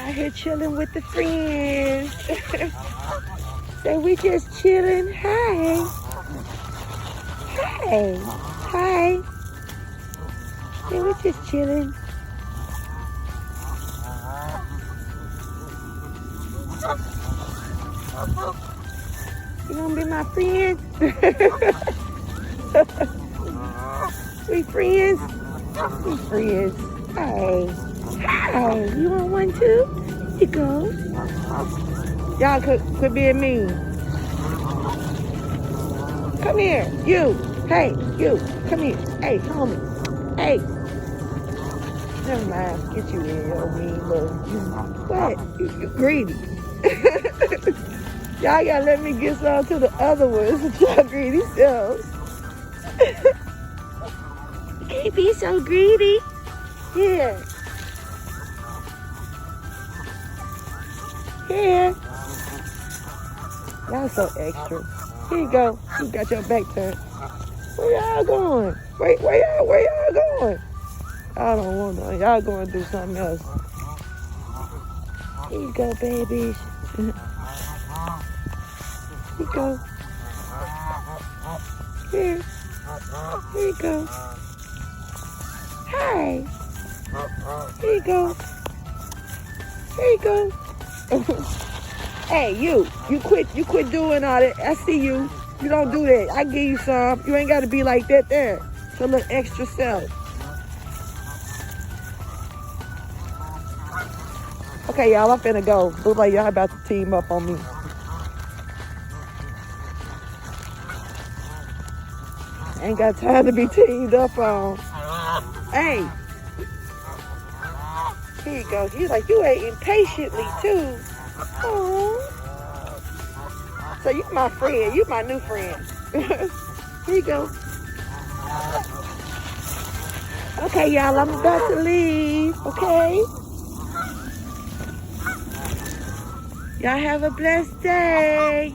Out here chilling with the friends. So we just chilling. Hi. Hi. Hi. Yeah, we just chilling. You gonna be my friend? We friends? We friends. Hi. Hi. You want one too? Here you go. Y'all quit being mean. Come here. You. Hey, you. Come here. Hey, homie. Hey. Never mind. Get you in here, mean little. What? You greedy. Y'all gotta let me get some to the other ones with y'all greedy selves. You can't be so greedy. Here. Here. Y'all so extra. Here you go. You got your back turned. Where y'all going? Where y'all going? I don't want to. Y'all going to do something else. Here you go, babies. Here you go. Here. Here you go. Hi. Here you go. Here you go. Hey, you quit doing all that. I see you. You don't do that. I give you some. You ain't got to be like that there. It's a little extra self. Okay, y'all, I'm finna go. Look like y'all about to team up on me. Ain't got time to be teamed up on. Hey. Here you go. He's like, you ate impatiently, too. Aww. So you my friend. You my new friend. Here you go. Okay, y'all, I'm about to leave. Okay? Y'all have a blessed day.